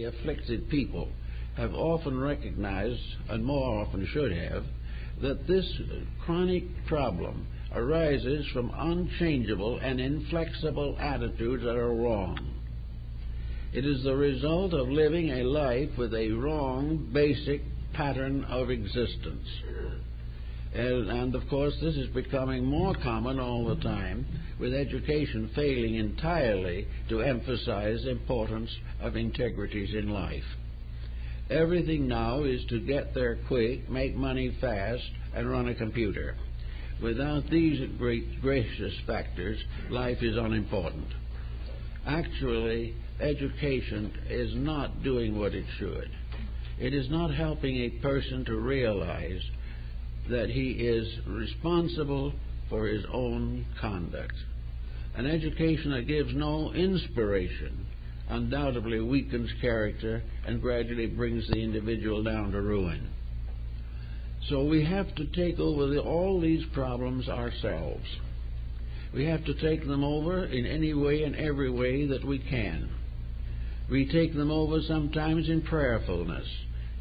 The afflicted people have often recognized, and more often should have, that this chronic problem arises from unchangeable and inflexible attitudes that are wrong. It is the result of living a life with a wrong basic pattern of existence. And of course, this is becoming more common all the time, with education failing entirely to emphasize the importance of integrities in life. Everything now is to get there quick, make money fast, and run a computer. Without these great gracious factors, life is unimportant. Actually, education is not doing what it should. It is not helping a person to realize that he is responsible for his own conduct. An education that gives no inspiration undoubtedly weakens character and gradually brings the individual down to ruin. So we have to take over all these problems ourselves. We have to take them over in any way and every way that we can. We take them over sometimes in prayerfulness,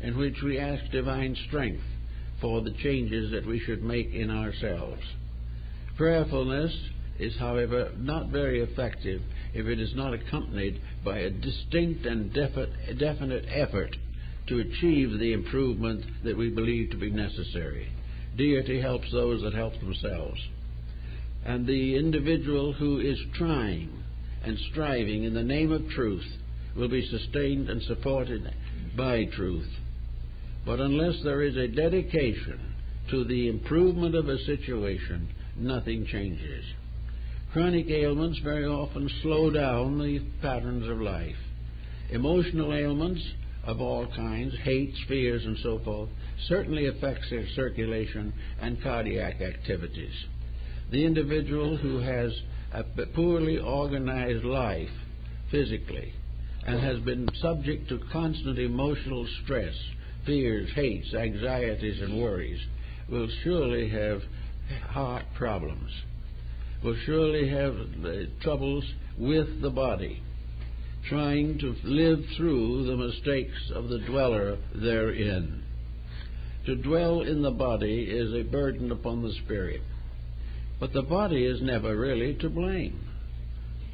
in which we ask divine strength for the changes that we should make in ourselves. Prayerfulness is, however, not very effective if it is not accompanied by a distinct and definite effort to achieve the improvement that we believe to be necessary. Deity helps those that help themselves. And the individual who is trying and striving in the name of truth will be sustained and supported by truth. But unless there is a dedication to the improvement of a situation, nothing changes. Chronic ailments very often slow down the patterns of life. Emotional ailments of all kinds, hates, fears, and so forth, certainly affects their circulation and cardiac activities. The individual who has a poorly organized life physically and has been subject to constant emotional stress, fears, hates, anxieties, and worries, will surely have heart problems, will surely have troubles with the body, trying to live through the mistakes of the dweller therein. To dwell in the body is a burden upon the spirit. But the body is never really to blame.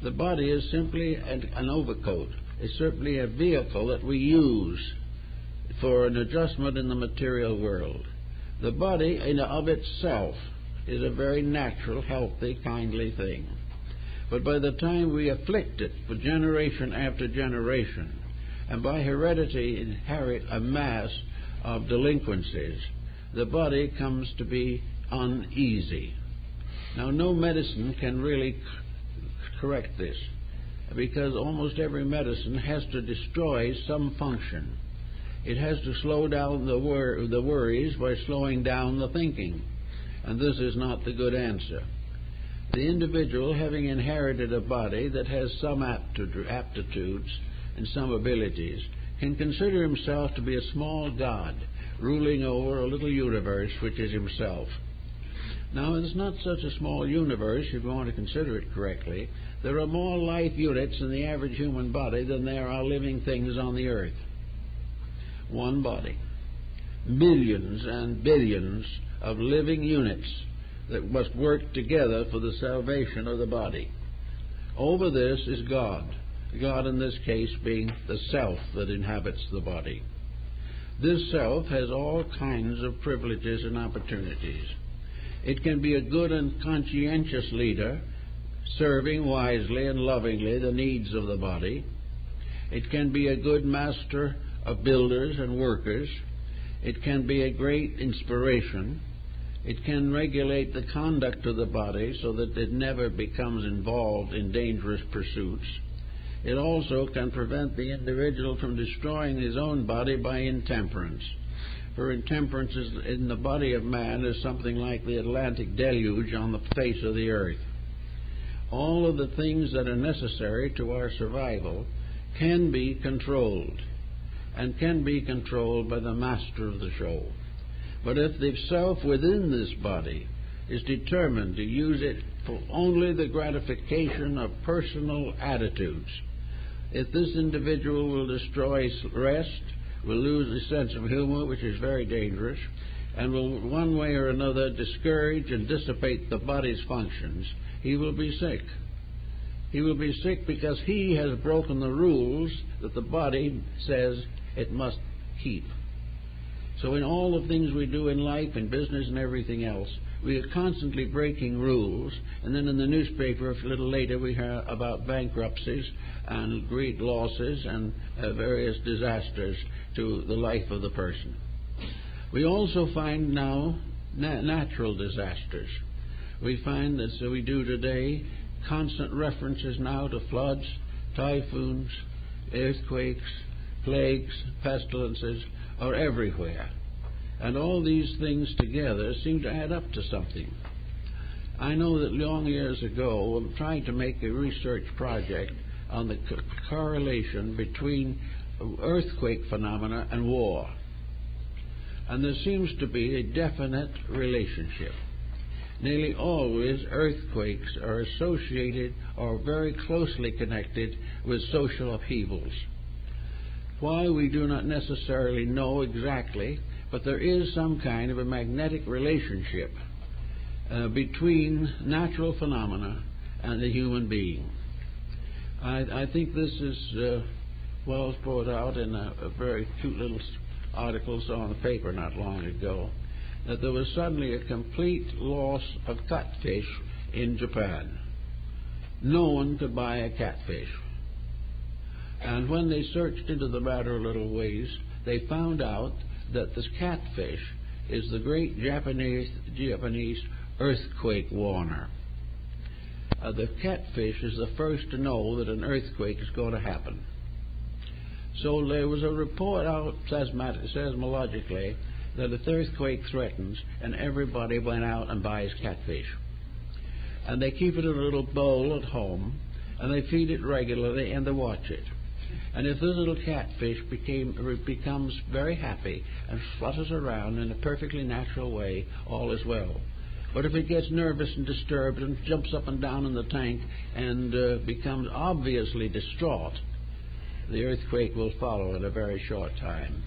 The body is simply an overcoat. It's simply a vehicle that we use for an adjustment in the material world. The body in of itself is a very natural, healthy, kindly thing. But by the time we afflict it for generation after generation, and by heredity inherit a mass of delinquencies, the body comes to be uneasy. Now, no medicine can really correct this, because almost every medicine has to destroy some function. It has to slow down the worries by slowing down the thinking, and this is not the good answer. The individual, having inherited a body that has some aptitudes and some abilities, can consider himself to be a small god ruling over a little universe which is himself. Now, it's not such a small universe if you want to consider it correctly. There are more life units in the average human body than there are living things on the earth. One body. Millions and billions of living units that must work together for the salvation of the body. Over this is God. God in this case being the self that inhabits the body. This self has all kinds of privileges and opportunities. It can be a good and conscientious leader, serving wisely and lovingly the needs of the body. It can be a good master of builders and workers. It can be a great inspiration. It can regulate the conduct of the body so that it never becomes involved in dangerous pursuits. It also can prevent the individual from destroying his own body by intemperance. For intemperance in the body of man is something like the Atlantic deluge on the face of the earth. All of the things that are necessary to our survival can be controlled, and can be controlled by the master of the show. But if the self within this body is determined to use it for only the gratification of personal attitudes, If this individual will destroy rest, will lose the sense of humor, which is very dangerous, and will one way or another discourage and dissipate the body's functions, he will be sick. He will be sick because he has broken the rules that the body says it must keep. So in all the things we do in life, in business and everything else, we are constantly breaking rules, and then in the newspaper a little later we hear about bankruptcies and great losses and various disasters to the life of the person. We also find now natural disasters. We find that, so we do today, constant references now to floods, typhoons, earthquakes, plagues, pestilences are everywhere. And all these things together seem to add up to something. I know that long years ago I tried to make a research project on the correlation between earthquake phenomena and war. And there seems to be a definite relationship. Nearly always earthquakes are associated or very closely connected with social upheavals. Why, we do not necessarily know exactly, but there is some kind of a magnetic relationship between natural phenomena and the human being. I think this is well brought out in a very cute little article on the paper not long ago, that there was suddenly a complete loss of catfish in Japan. No one could buy a catfish. And when they searched into the matter a little ways, they found out that this catfish is the great Japanese earthquake warner. The catfish is the first to know that an earthquake is going to happen. So there was a report out seismologically that if earthquake threatens, and everybody went out and buys catfish. And they keep it in a little bowl at home, and they feed it regularly, and they watch it. And if this little catfish becomes very happy and flutters around in a perfectly natural way, all is well. But if it gets nervous and disturbed and jumps up and down in the tank and becomes obviously distraught, the earthquake will follow in a very short time.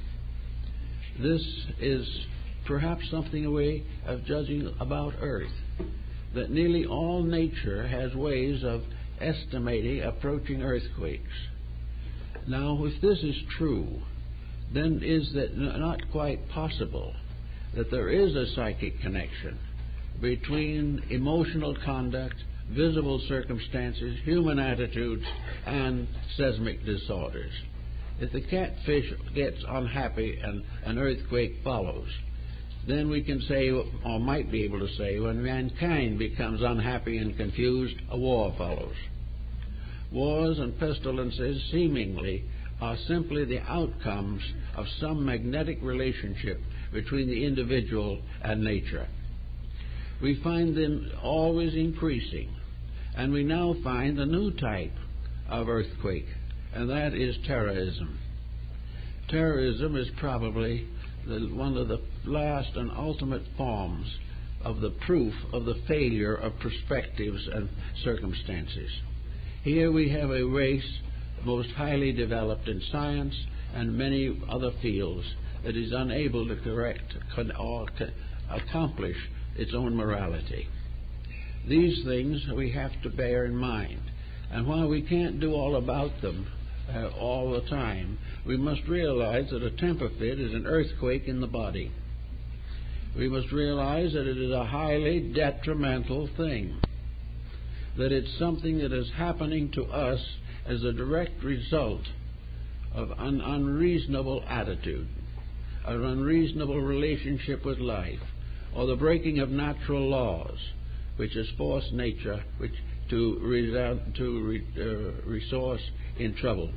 This is perhaps something a way of judging about Earth, that nearly all nature has ways of estimating approaching earthquakes. Now, if this is true, then is it not quite possible that there is a psychic connection between emotional conduct, visible circumstances, human attitudes, and seismic disorders? If the catfish gets unhappy and an earthquake follows, then we can say, or might be able to say, when mankind becomes unhappy and confused, a war follows. Wars and pestilences seemingly are simply the outcomes of some magnetic relationship between the individual and nature. We find them always increasing, and we now find a new type of earthquake, and that is terrorism. Terrorism is probably one of the last and ultimate forms of the proof of the failure of perspectives and circumstances. Here we have a race most highly developed in science and many other fields that is unable to correct or accomplish its own morality. These things we have to bear in mind, and while we can't do all about them all the time, we must realize that a temper fit is an earthquake in the body. We must realize that it is a highly detrimental thing, that it's something that is happening to us as a direct result of an unreasonable attitude, an unreasonable relationship with life, or the breaking of natural laws, which has forced nature to resource in trouble.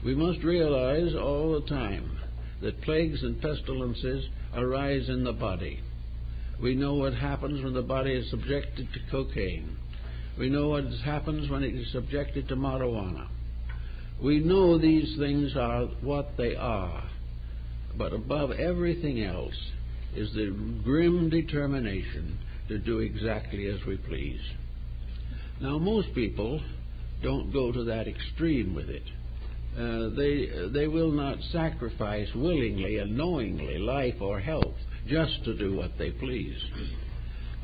We must realize all the time that plagues and pestilences arise in the body. We know what happens when the body is subjected to cocaine. We know what happens when it is subjected to marijuana. We know these things are what they are, but above everything else is the grim determination to do exactly as we please. Now, most people don't go to that extreme with it. They will not sacrifice willingly and knowingly life or health just to do what they please.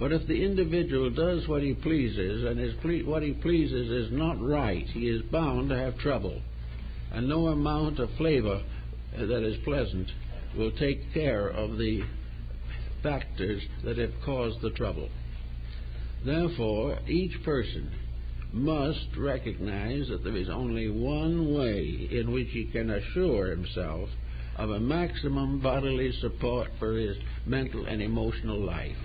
But if the individual does what he pleases, and what he pleases is not right, he is bound to have trouble. And no amount of flavor that is pleasant will take care of the factors that have caused the trouble. Therefore, each person must recognize that there is only one way in which he can assure himself of a maximum bodily support for his mental and emotional life.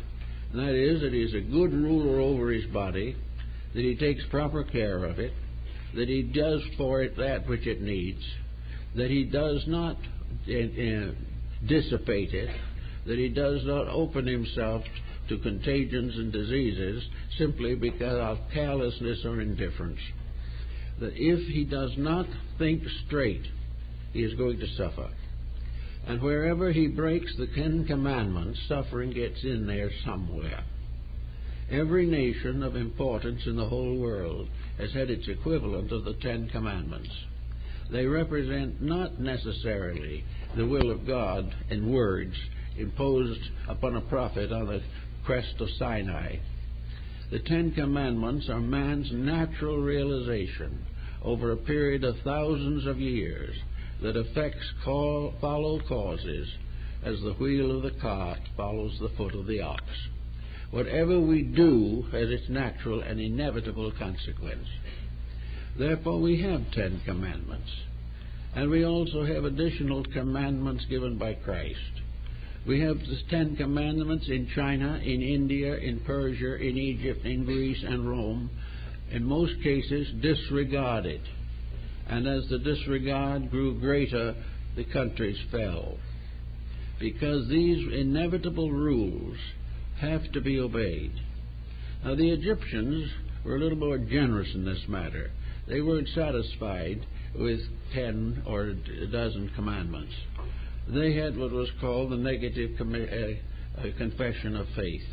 And that is that he is a good ruler over his body, that he takes proper care of it, that he does for it that which it needs, that he does not dissipate it, that he does not open himself to contagions and diseases simply because of carelessness or indifference. That if he does not think straight, he is going to suffer. And wherever he breaks the 10 Commandments, suffering gets in there somewhere. Every nation of importance in the whole world has had its equivalent of the 10 Commandments. They represent not necessarily the will of God in words imposed upon a prophet on the crest of Sinai. The 10 Commandments are man's natural realization over a period of thousands of years that affects follow causes as the wheel of the cart follows the foot of the ox. Whatever we do has its natural and inevitable consequence. Therefore, we have 10 commandments. And we also have additional commandments given by Christ. We have the 10 commandments in China, in India, in Persia, in Egypt, in Greece, and Rome, in most cases disregarded. And as the disregard grew greater, the countries fell. Because these inevitable rules have to be obeyed. Now, the Egyptians were a little more generous in this matter. They weren't satisfied with 10 or a dozen commandments. They had what was called the negative confession of faith,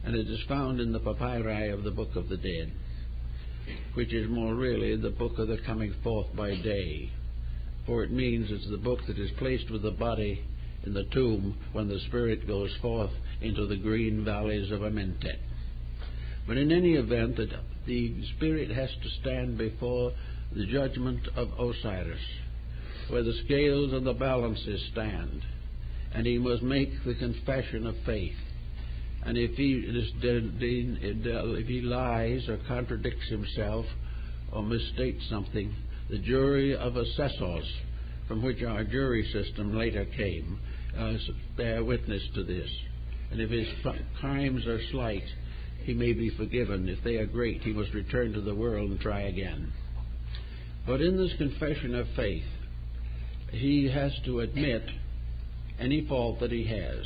and it is found in the papyri of the Book of the Dead, which is more really the book of the coming forth by day, for it means it's the book that is placed with the body in the tomb when the spirit goes forth into the green valleys of Amentet. But in any event, the spirit has to stand before the judgment of Osiris, where the scales and the balances stand, and he must make the confession of faith. And if he lies or contradicts himself or misstates something, the jury of assessors, from which our jury system later came, bear witness to this. And if his crimes are slight, he may be forgiven. If they are great, he must return to the world and try again. But in this confession of faith, he has to admit any fault that he has.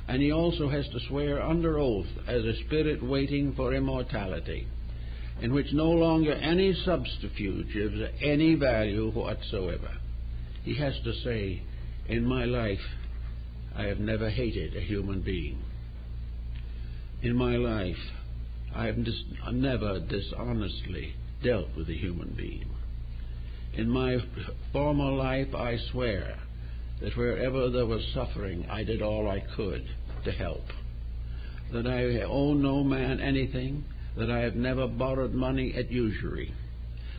And he also has to swear under oath as a spirit waiting for immortality, in which no longer any subterfuge gives any value whatsoever. He has to say, in my life, I have never hated a human being. In my life, I have never dishonestly dealt with a human being. In my former life, I swear that wherever there was suffering, I did all I could to help. That I owe no man anything, that I have never borrowed money at usury,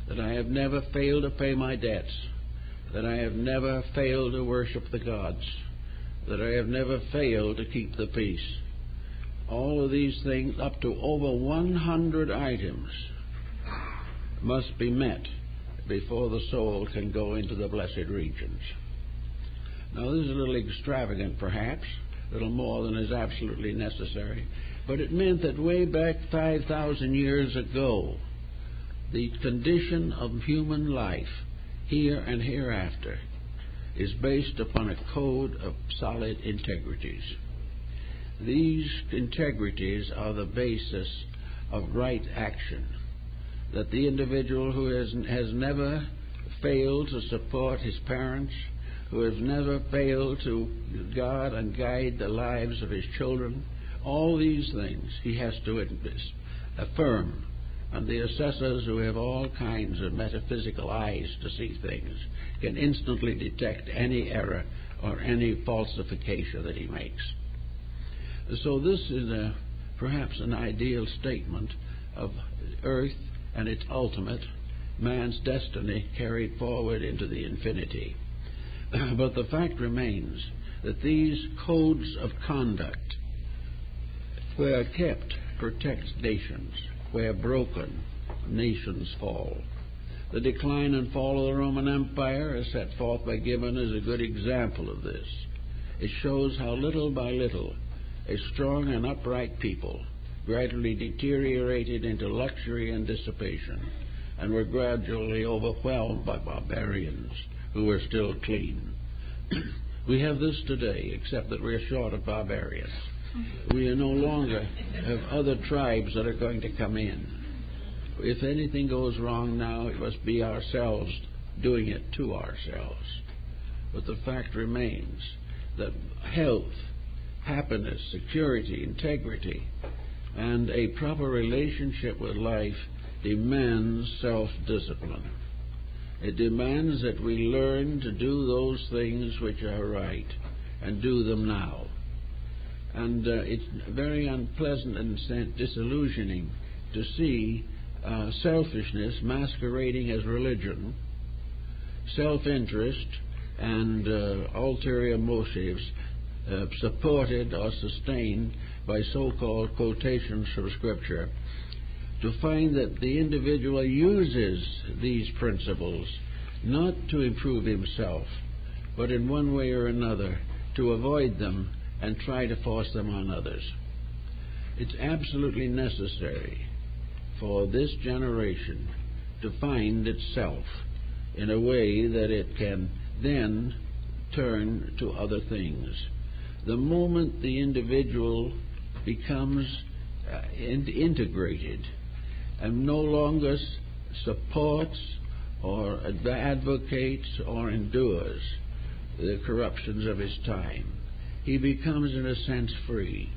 that I have never failed to pay my debts, that I have never failed to worship the gods, that I have never failed to keep the peace. All of these things, up to over 100 items, must be met before the soul can go into the blessed regions. Now, this is a little extravagant, perhaps, a little more than is absolutely necessary, but it meant that way back 5,000 years ago, the condition of human life, here and hereafter, is based upon a code of solid integrities. These integrities are the basis of right action, that the individual who has never failed to support his parents, who has never failed to guard and guide the lives of his children, all these things he has to affirm and the assessors who have all kinds of metaphysical eyes to see things can instantly detect any error or any falsification that he makes. So this is perhaps an ideal statement of Earth and its ultimate, man's destiny carried forward into the infinity. But the fact remains that these codes of conduct, where kept, protect nations. Where broken, nations fall. The decline and fall of the Roman Empire, as set forth by Gibbon, is a good example of this. It shows how little by little a strong and upright people gradually deteriorated into luxury and dissipation, and were gradually overwhelmed by barbarians who were still clean. We have this today, except that we are short of barbarians. We no longer have other tribes that are going to come in. If anything goes wrong now, it must be ourselves doing it to ourselves. But the fact remains that health, happiness, security, integrity, and a proper relationship with life demands self-discipline. It demands that we learn to do those things which are right and do them now. And it's very unpleasant and disillusioning to see selfishness masquerading as religion, self-interest and ulterior motives supported or sustained by so-called quotations from Scripture, to find that the individual uses these principles not to improve himself, but in one way or another to avoid them and try to force them on others. It's absolutely necessary for this generation to find itself in a way that it can then turn to other things. The moment the individual becomes integrated and no longer supports or advocates or endures the corruptions of his time, he becomes, in a sense, free.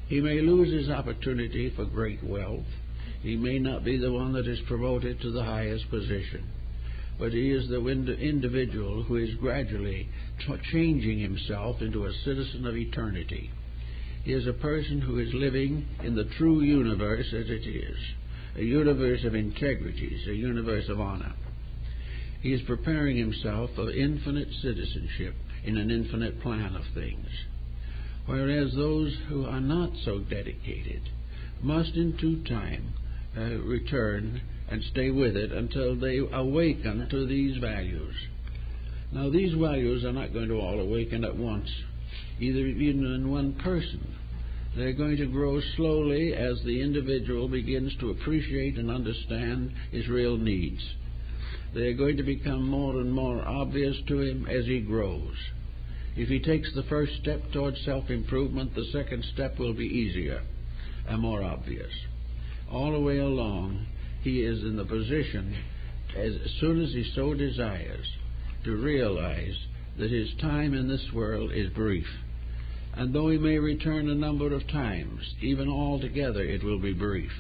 He may lose his opportunity for great wealth. He may not be the one that is promoted to the highest position. But he is the individual who is gradually changing himself into a citizen of eternity. He is a person who is living in the true universe as it is, a universe of integrities, a universe of honor. He is preparing himself for infinite citizenship in an infinite plan of things, whereas those who are not so dedicated must in due time return and stay with it until they awaken to these values. Now, these values are not going to all awaken at once, even in one person. They're going to grow slowly as the individual begins to appreciate and understand his real needs. They're going to become more and more obvious to him as he grows. If he takes the first step towards self-improvement, the second step will be easier and more obvious. All the way along, he is in the position, as soon as he so desires, to realize that his time in this world is brief. And though he may return a number of times, even altogether it will be brief.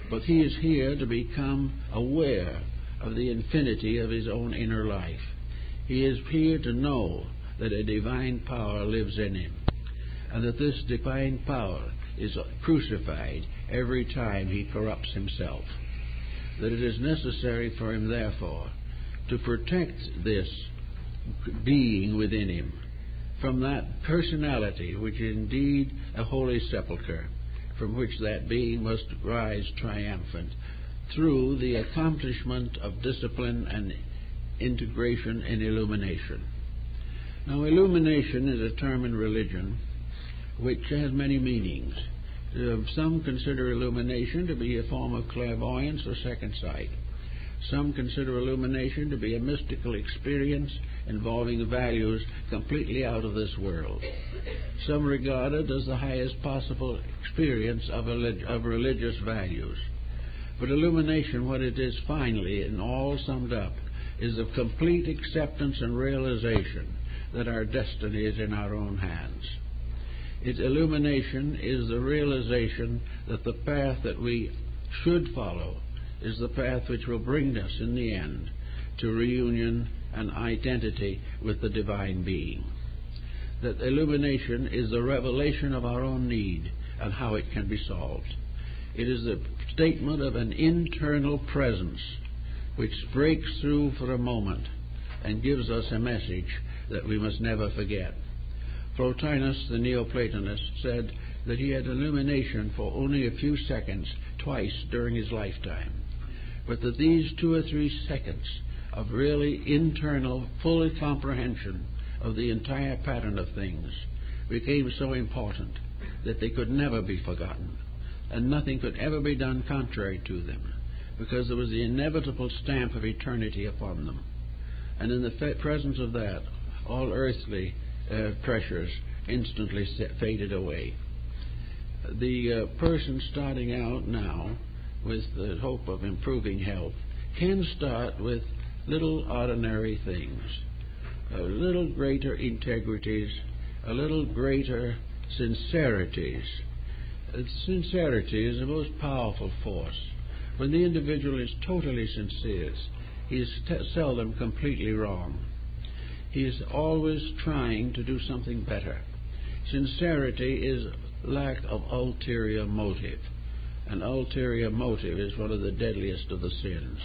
But he is here to become aware of the infinity of his own inner life. He is here to know that a divine power lives in him, and that this divine power is crucified every time he corrupts himself. That it is necessary for him, therefore, to protect this being within him from that personality which is indeed a holy sepulchre, from which that being must rise triumphant through the accomplishment of discipline and integration and illumination. Now, illumination is a term in religion which has many meanings. Some consider illumination to be a form of clairvoyance or second sight. Some consider illumination to be a mystical experience involving values completely out of this world. Some regard it as the highest possible experience of religious values. But illumination, what it is finally and all summed up, is the complete acceptance and realization that our destiny is in our own hands. Its illumination is the realization that the path that we should follow is the path which will bring us in the end to reunion and identity with the divine being. That illumination is the revelation of our own need and how it can be solved. It is the statement of an internal presence which breaks through for a moment and gives us a message that we must never forget. Plotinus, the Neoplatonist, said that he had illumination for only a few seconds twice during his lifetime, but that these 2 or 3 seconds of really internal, full comprehension of the entire pattern of things became so important that they could never be forgotten, and nothing could ever be done contrary to them, because there was the inevitable stamp of eternity upon them. And in the presence of that, all earthly pressures instantly faded away. The person starting out now with the hope of improving health can start with little ordinary things, a little greater integrities, a little greater sincerities. Sincerity is the most powerful force. When the individual is totally sincere, he is seldom completely wrong. He is always trying to do something better. Sincerity is lack of ulterior motive. An ulterior motive is one of the deadliest of the sins.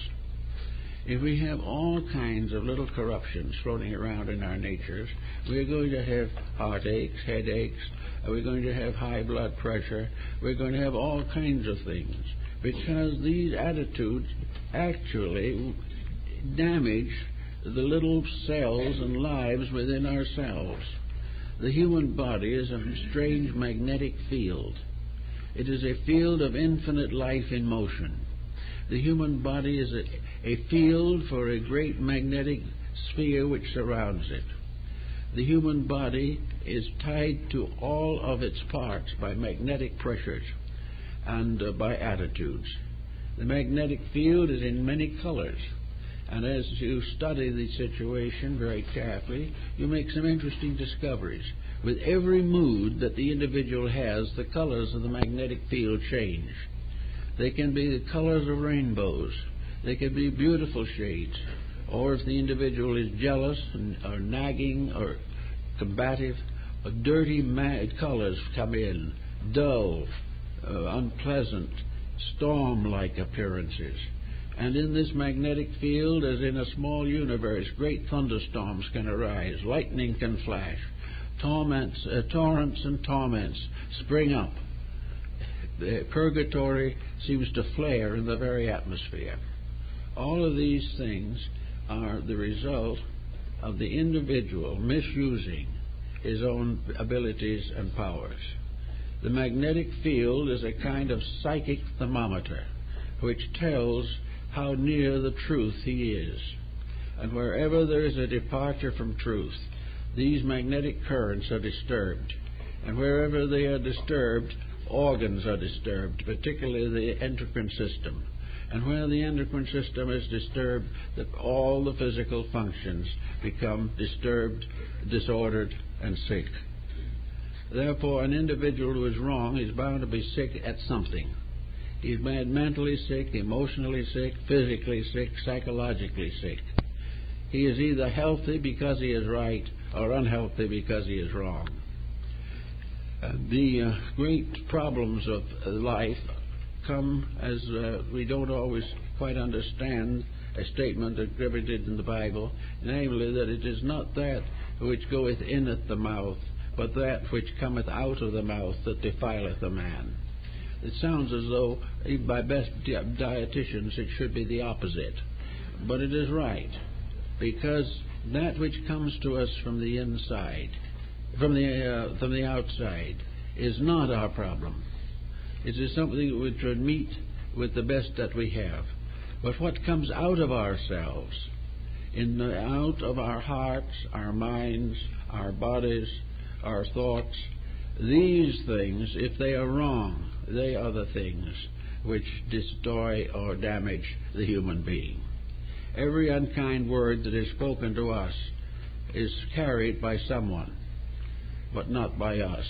If we have all kinds of little corruptions floating around in our natures, we're going to have heartaches, headaches, we're going to have high blood pressure, we're going to have all kinds of things, because these attitudes actually damage the little cells and lives within ourselves. The human body is a strange magnetic field. It is a field of infinite life in motion. The human body is a field for a great magnetic sphere which surrounds it. The human body is tied to all of its parts by magnetic pressures and by attitudes. The magnetic field is in many colors, and as you study the situation very carefully, you make some interesting discoveries. With every mood that the individual has, the colors of the magnetic field change. They can be the colors of rainbows. They can be beautiful shades. Or if the individual is jealous or nagging or combative, dirty colors come in, dull, unpleasant, storm-like appearances. And in this magnetic field, as in a small universe, great thunderstorms can arise, lightning can flash, torrents and torments spring up. The purgatory seems to flare in the very atmosphere. All of these things are the result of the individual misusing his own abilities and powers. The magnetic field is a kind of psychic thermometer which tells how near the truth he is. And wherever there is a departure from truth, these magnetic currents are disturbed. And wherever they are disturbed, organs are disturbed, particularly the endocrine system. And where the endocrine system is disturbed, all the physical functions become disturbed, disordered, and sick. Therefore, an individual who is wrong is bound to be sick at something. He's mentally sick, emotionally sick, physically sick, psychologically sick. He is either healthy because he is right or unhealthy because he is wrong. The great problems of life come as we don't always quite understand a statement attributed in the Bible, namely that it is not that which goeth in at the mouth, but that which cometh out of the mouth that defileth a man. It sounds as though, by best dietitians, it should be the opposite. But it is right, because that which comes to us from the inside, from the outside, is not our problem. It is something which would meet with the best that we have. But what comes out of ourselves, out of our hearts, our minds, our bodies, our thoughts, these things, if they are wrong, they are the things which destroy or damage the human being. Every unkind word that is spoken to us is carried by someone, but not by us.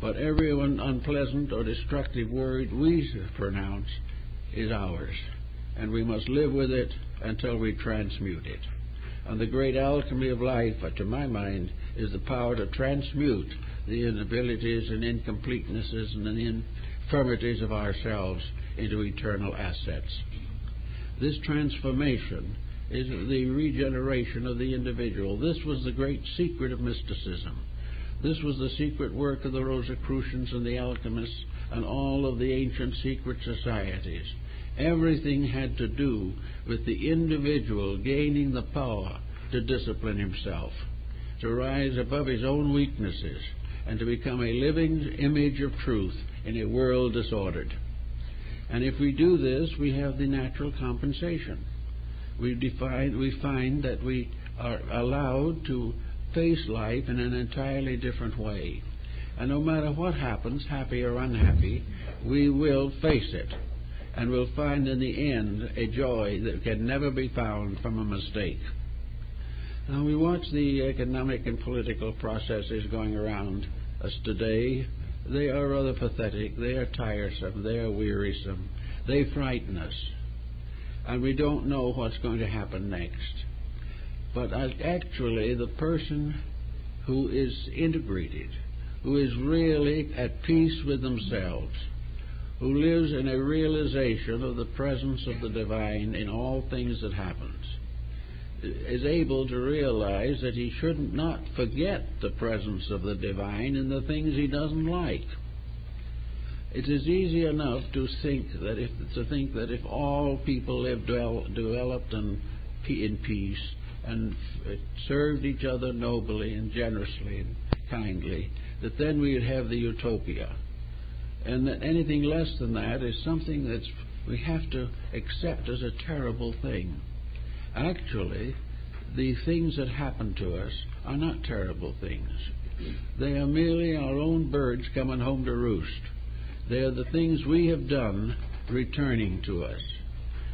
But every unpleasant or destructive word we pronounce is ours. and we must live with it until we transmute it. And the great alchemy of life, to my mind, is the power to transmute the inabilities and incompletenesses and the infirmities of ourselves into eternal assets. This transformation is the regeneration of the individual. This was the great secret of mysticism. This was the secret work of the Rosicrucians and the alchemists and all of the ancient secret societies. Everything had to do with the individual gaining the power to discipline himself, to rise above his own weaknesses, and to become a living image of truth in a world disordered. And if we do this, we have the natural compensation. We find that we are allowed to face life in an entirely different way. And no matter what happens, happy or unhappy, we will face it. And we'll find in the end a joy that can never be found from a mistake. Now, we watch the economic and political processes going around us today. They are rather pathetic. They are tiresome. They are wearisome. They frighten us. And we don't know what's going to happen next. But actually, the person who is integrated, who is really at peace with themselves, who lives in a realization of the presence of the divine in all things that happens, is able to realize that he should not forget the presence of the divine in the things he doesn't like. It is easy enough to think that if all people lived developed in peace and served each other nobly and generously and kindly, that then we would have the utopia. And that anything less than that is something that we have to accept as a terrible thing. Actually, the things that happen to us are not terrible things. They are merely our own birds coming home to roost. They are the things we have done returning to us.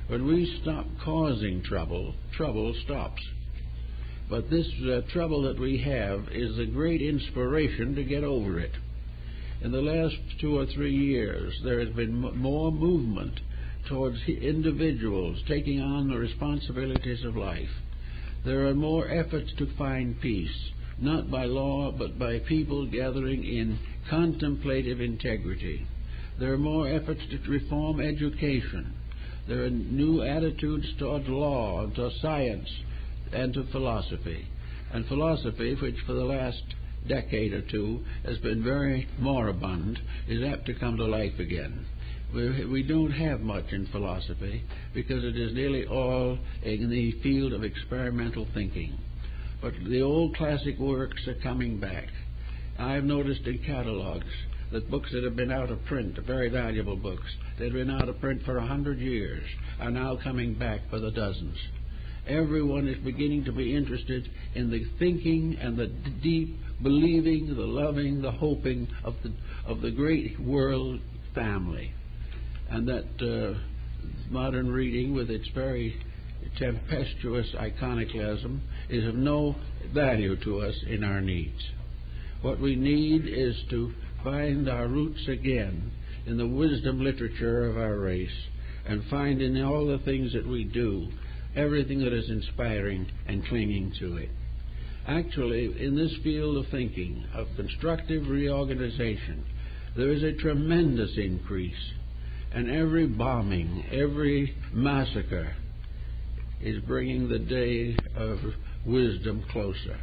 When we stop causing trouble, trouble stops. But this trouble that we have is a great inspiration to get over it. In the last 2 or 3 years, there has been more movement towards individuals taking on the responsibilities of life. There are more efforts to find peace, not by law, but by people gathering in contemplative integrity. There are more efforts to reform education. There are new attitudes toward law, to science, and to philosophy. And philosophy, which for the last decade or two has been very moribund, is apt to come to life again. We don't have much in philosophy because it is nearly all in the field of experimental thinking. But the old classic works are coming back. I've noticed in catalogs that books that have been out of print, very valuable books, that have been out of print for 100 years, are now coming back by the dozens. Everyone is beginning to be interested in the thinking and the deep believing, the loving, the hoping of the great world family. And that modern reading, with its very tempestuous iconoclasm, is of no value to us in our needs. What we need is to find our roots again in the wisdom literature of our race, and find in all the things that we do everything that is inspiring and clinging to it. Actually, in this field of thinking, of constructive reorganization, there is a tremendous increase. And every bombing, every massacre is bringing the day of wisdom closer.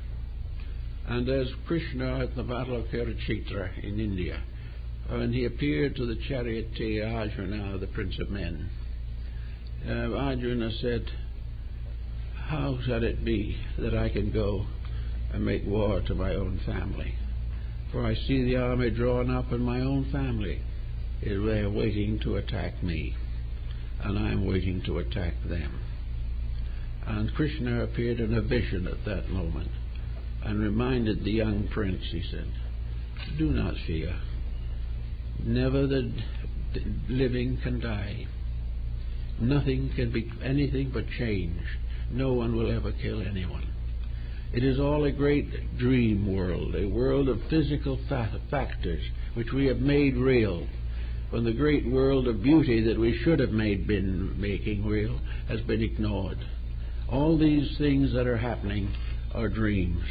And as Krishna at the Battle of Kurukshetra in India, when he appeared to the charioteer Arjuna, the Prince of Men, Arjuna said, "How shall it be that I can go and make war to my own family? For I see the army drawn up in my own family. They are waiting to attack me, and I am waiting to attack them." And Krishna appeared in a vision at that moment and reminded the young prince, he said, "Do not fear. Never the living can die. Nothing can be anything but change. No one will ever kill anyone. It is all a great dream world, a world of physical factors which we have made real. when the great world of beauty that we should have been making real has been ignored. All these things that are happening are dreams.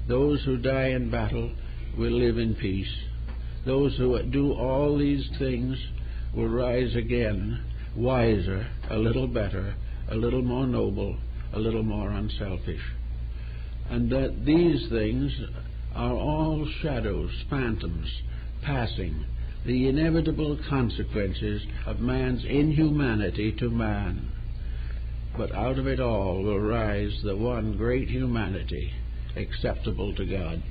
Those who die in battle will live in peace. Those who do all these things will rise again, wiser, a little better, a little more noble, a little more unselfish. And that these things are all shadows, phantoms, passing, the inevitable consequences of man's inhumanity to man. But out of it all will rise the one great humanity, acceptable to God.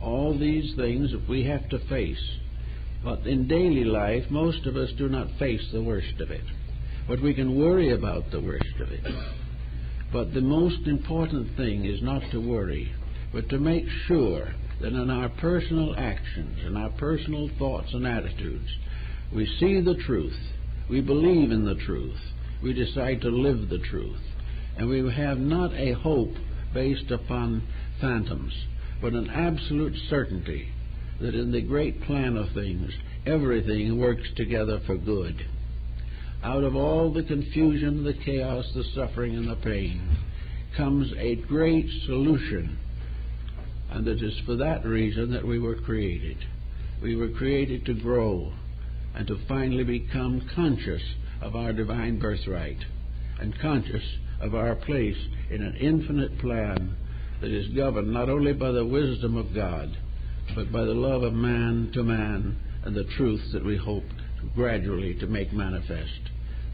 All these things we have to face. But in daily life, most of us do not face the worst of it. But we can worry about the worst of it. But the most important thing is not to worry, but to make sure that in our personal actions, in our personal thoughts and attitudes, we see the truth, we believe in the truth, we decide to live the truth, and we have not a hope based upon phantoms, but an absolute certainty that in the great plan of things, everything works together for good. Out of all the confusion, the chaos, the suffering, and the pain comes a great solution. And it is for that reason that we were created. We were created to grow and to finally become conscious of our divine birthright and conscious of our place in an infinite plan that is governed not only by the wisdom of God, but by the love of man to man and the truth that we hope gradually to make manifest.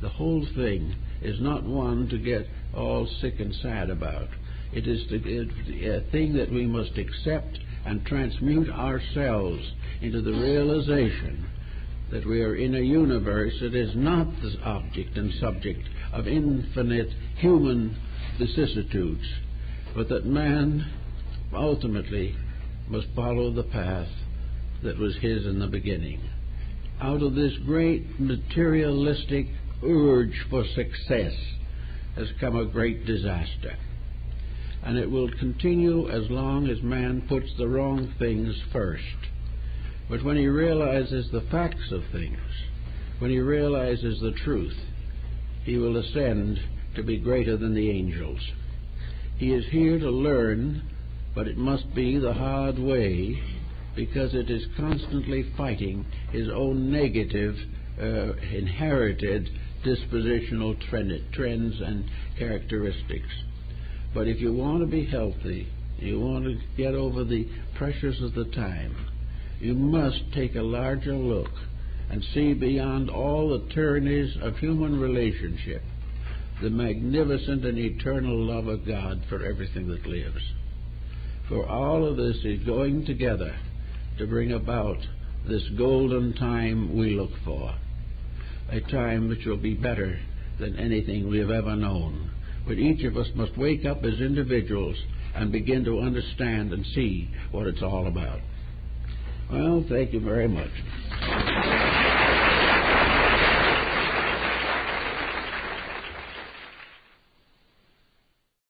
The whole thing is not one to get all sick and sad about. It is a thing that we must accept and transmute ourselves into the realization that we are in a universe that is not the object and subject of infinite human vicissitudes, but that man ultimately must follow the path that was his in the beginning. Out of this great materialistic urge for success has come a great disaster. And it will continue as long as man puts the wrong things first. But when he realizes the facts of things, when he realizes the truth, he will ascend to be greater than the angels. He is here to learn, but it must be the hard way, because it is constantly fighting his own negative, inherited dispositional trends and characteristics. But if you want to be healthy, you want to get over the pressures of the time, you must take a larger look and see beyond all the tyrannies of human relationship the magnificent and eternal love of God for everything that lives. For all of this is going together to bring about this golden time we look for, a time which will be better than anything we have ever known. But each of us must wake up as individuals and begin to understand and see what it's all about. Well, thank you very much.